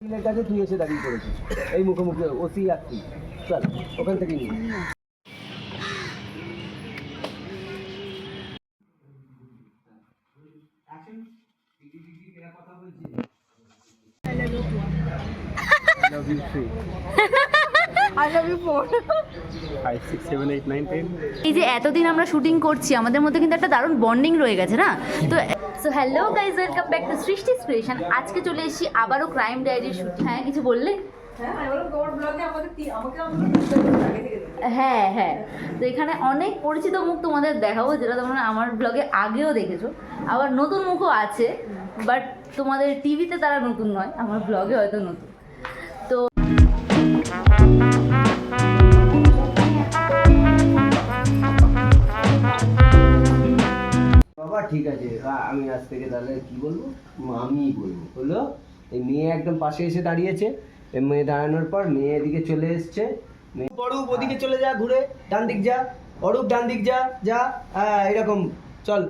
কাছে তুই এসে দাঁড়িয়ে পড়েছিস এই মুখোমুখি ওসি আর তুই চল ওখান থেকে নিয়ে এই যে এতদিন আমরা শুটিং করছি আমাদের মধ্যে কিন্তু একটা দারুণ বন্ডিং রয়ে গেছে না তো so hello guys welcome back to সৃষ্টি ক্রিয়েশন। আজকে চলে এসেছি আবারও ক্রাইম ডায়েরির শুট। হ্যাঁ কিছু বললে? হ্যাঁ হ্যাঁ, তো এখানে অনেক পরিচিত মুখ তোমাদের দেখাবো যেটা তোমরা আমার ব্লগে আগেও দেখেছো, আবার নতুন মুখও আছে বাট তোমাদের টিভিতে তারা নতুন নয়, আমার ব্লগে হয়তো নতুন। তো বাবা ঠিক আছে, আমি আজ থেকে তাহলে কি বলবো, আমিই বলবো হলো। এই মেয়ে একদম পাশে এসে দাঁড়িয়েছে, এই মেয়ে দাঁড়ানোর পর মেয়ে এদিকে চলে এসছে। অরূপ ওদিকে চলে যা, ঘুরে ডান দিক যা, অরূপ ডান দিক যা যা, এরকম চল।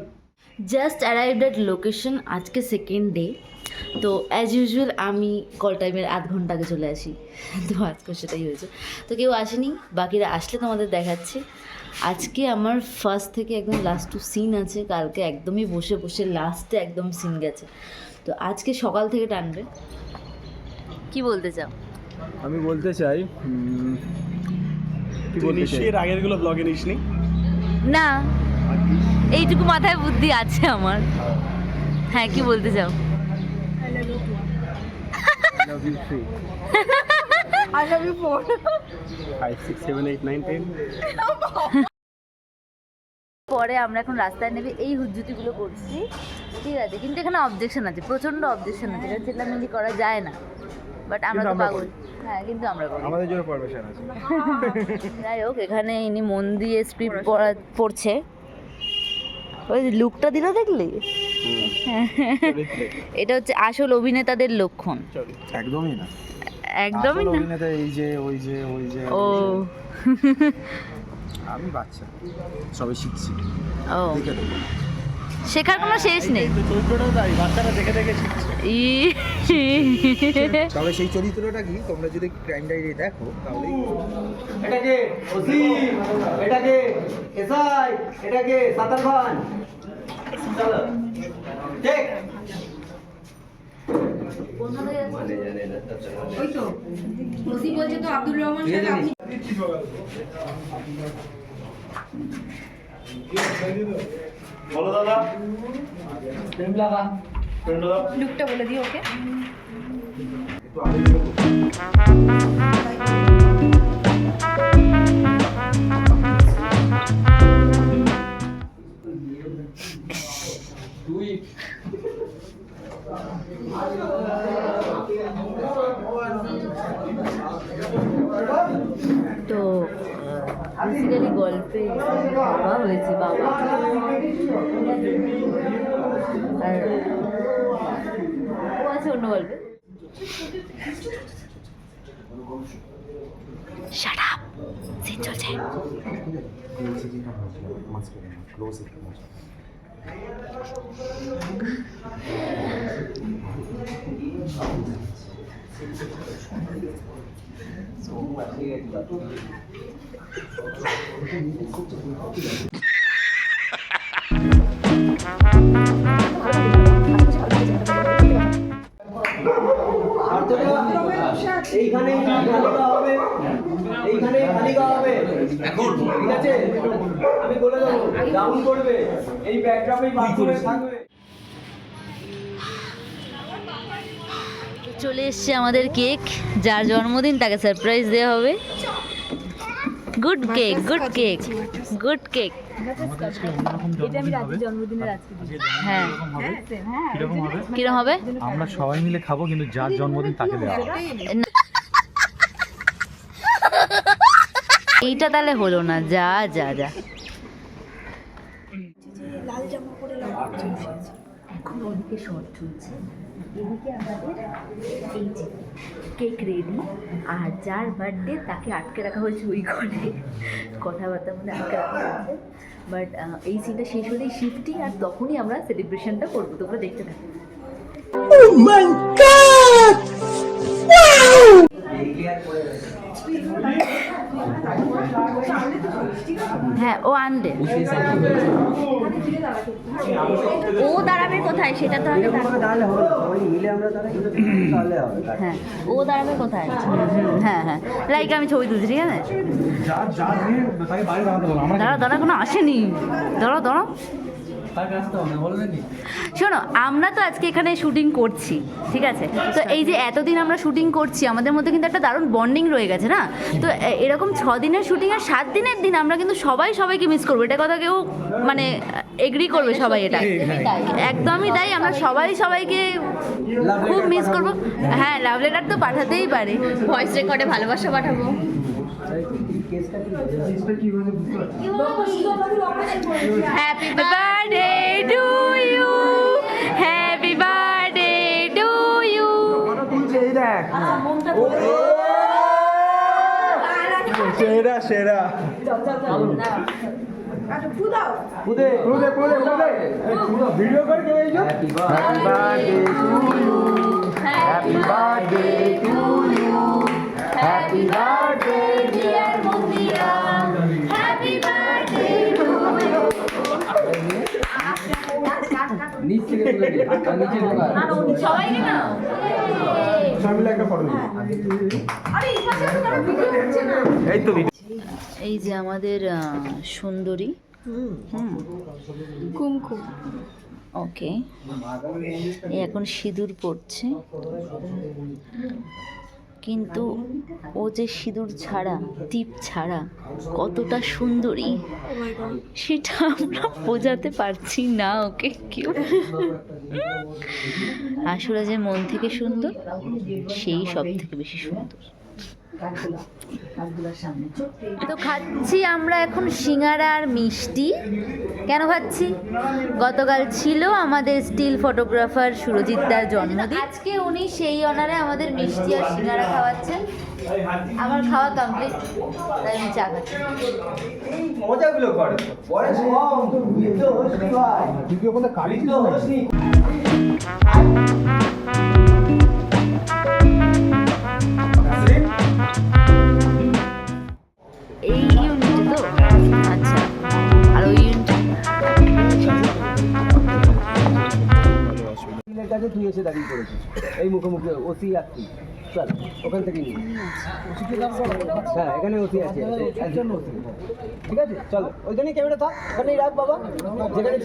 জাস্ট অ্যারাইভড অ্যাট লোকেশন, আজকে সেকেন্ড ডে। তো অ্যাজ ইউজুয়াল আমি কল টাইমের আধ ঘন্টা আগে চলে আসি, তো আজকে সেটাই হয়েছে। তো কেউ আসেনি, বাকিরা আসলে তোমাদের দেখাচ্ছি। আজকে আমার ফার্স্ট থেকে একদম লাস্ট টু সিন আছে, কালকে একদমই বসে বসে লাস্টে একদম সিন গেছে, তো আজকে সকাল থেকে টানবে। কি বলতে চাও? আমি বলতে চাই এর আগেরগুলো ব্লগে নিসনি না, এইটুকু মাথায় বুদ্ধি আছে আমার। হ্যাঁ কি বলতে চাও? I love you 4 5 6 7 8 9 10 পরে আমরা এখন রাস্তায় নেবে এই হুজ্জুতিগুলো করছি, ঠিক আছে, কিন্তু এখানে অবজেকশন আছে, প্রচণ্ড অবজেকশন আছে, এটা চেল্লামেল্লি করা যায় না, বাট আমরা তো পাগল। হ্যাঁ কিন্তু আমরা করি, আমাদের জন্য পারমিশন আছে। যাই হোক, এখানে ইনি মন দিয়ে স্ক্রিপ্ট পড়ছে। ওই লুকটা দিল দেখলি, এটা হচ্ছে আসল অভিনেতাদের লক্ষণ। একদমই না, একদমই না, অভিনেতা এই যে ওই যে ওই যে ও আমি বাচ্চা সবে শিখছি, ও শেখার কোনো শেষ নেই, চরিত্রটাও তাই, বাচ্চারা দেখে দেখে শিখছে। তবে সেই চরিত্রটা কি তোমরা যদি ক্রাইম ডায়েরি দেখো তাহলেই এটাকে ওসি, এটাকে এসআই, এটাকে সাতার খান, চলো ঠিক মানে জানে না। ওই তো ওসি বলছে তো আব্দুল রহমান সাহেব, আপনি বলো দাদা, প্রেম লাগা লুকটা বলে দিও ওকে। তো বেসিক্যালি গল্পে বাবা হয়েছে, বাবা আর ও আছে অন্য গল্পে। শাট আপ, সিন চলছে। এইখানে খালি গাওয়া হবে, এইখানে খালি গাওয়া হবে এখন, ঠিক আছে? আমি বলে দেবো ডাউন করবে, এই ব্যাকড্রপেই বাথরুমে থাকবে। চলে এসছে আমাদের কেক, যার জন্মদিন তাকে সারপ্রাইজ দেওয়া হবে। Good cake, good cake, good cake. হ্যাঁ কিরকম হবে? আমরা সবাই মিলে খাবো, কিন্তু যার জন্মদিন তাকে দেওয়া হবে। এইটা তাহলে হলো না, যা যা যা। এখন ওদিকে শর্ট চলছে, এদিকে আমাদের এই যে কেক রেডি, আর যার বার্থডে তাকে আটকে রাখা হয়েছে ওই ঘরে, কথাবার্তার মধ্যে আটকে রাখা হয়েছে। বাট এই সিনটা শেষ হলেই শিফটিং, আর তখনই আমরা সেলিব্রেশনটা করবো, তোমরা দেখতে থাকো। হ্যাঁ ও আনবে। ও দাঁড়াবে কোথায় সেটা তো আগে এরকম ভাবে দাঁড়ালে হবে না, সবাই মিলে আমরা দাঁড়াই তাহলে হবে। হ্যাঁ ও দাঁড়াবে কোথায়? হ্যাঁ হ্যাঁ লাইক আমি ছবি তুলছি ঠিক আছে। দাঁড়া দাঁড়া কোনো আসেনি, দাঁড়া দাঁড়া। শোনো আমরা তো আজকে এখানে শুটিং করছি ঠিক আছে, তো এই যে এতদিন আমরা শুটিং করছি আমাদের মধ্যে কিন্তু একটা দারুণ বন্ডিং রয়ে গেছে না, তো এরকম 6 দিনের শুটিং আর 7 দিনের দিন আমরা কিন্তু সবাই সবাইকে মিস করবো, এটা কথা কেউ মানে এগ্রি করবে সবাই, এটা একদমই তাই, আমরা সবাই সবাইকে খুব মিস করবো। হ্যাঁ লাভ লেটার তো পাঠাতেই পারে, ভয়েস রেকর্ডে ভালোবাসা পাঠাবো। Happy birthday to you, happy birthday to you. সেরা সেরা ভিডিও করে কেউ এই happy birthday to you, happy birthday to you, happy birthday dear Mandira, happy birthday to you. নিচ থেকে তুলে দিই, আর নিচে ঢোকা। সবাইকে না মিলে একটা ফটো এই তো এই যে আমাদের সুন্দরী কুমকুম ওকে, এখন সিঁদুর পড়ছে, কিন্তু ও যে সিঁদুর ছাড়া টিপ ছাড়া কতটা সুন্দরী সেটা আমরা বোঝাতে পারছি না ওকে কেউ। আসলে যে মন থেকে সুন্দর সেই সব থেকে বেশি সুন্দর। তো খাচ্ছি আমরা এখন সিঙ্গারা আর মিষ্টি। কেন খাচ্ছি? গতকাল ছিল আমাদের স্টিল ফটোগ্রাফার সুরজিৎ দার জন্মদিন, আজকে উনি সেই অনারে আমাদের মিষ্টি আর সিঙ্গারা খাওয়াচ্ছেন। আমার খাওয়া কমপ্লিট, তাই আমি চা খাচ্ছি। মজাগুলো করে পরে সব ভিডিও করতে কালি ছিল এই ইউনিট তো আচ্ছা, আর ওই ইউনিট কাছে তুই এসে দাঁড়িয়ে পড়েছিস এই মুখোমুখি ওসি আসছি, চল ওখান থেকে নিয়ে। হ্যাঁ এখানে ওসি আছে, ঠিক আছে চল ওইখানে ক্যামেরা থাক, ওখানেই রাখ বাবা যেখানে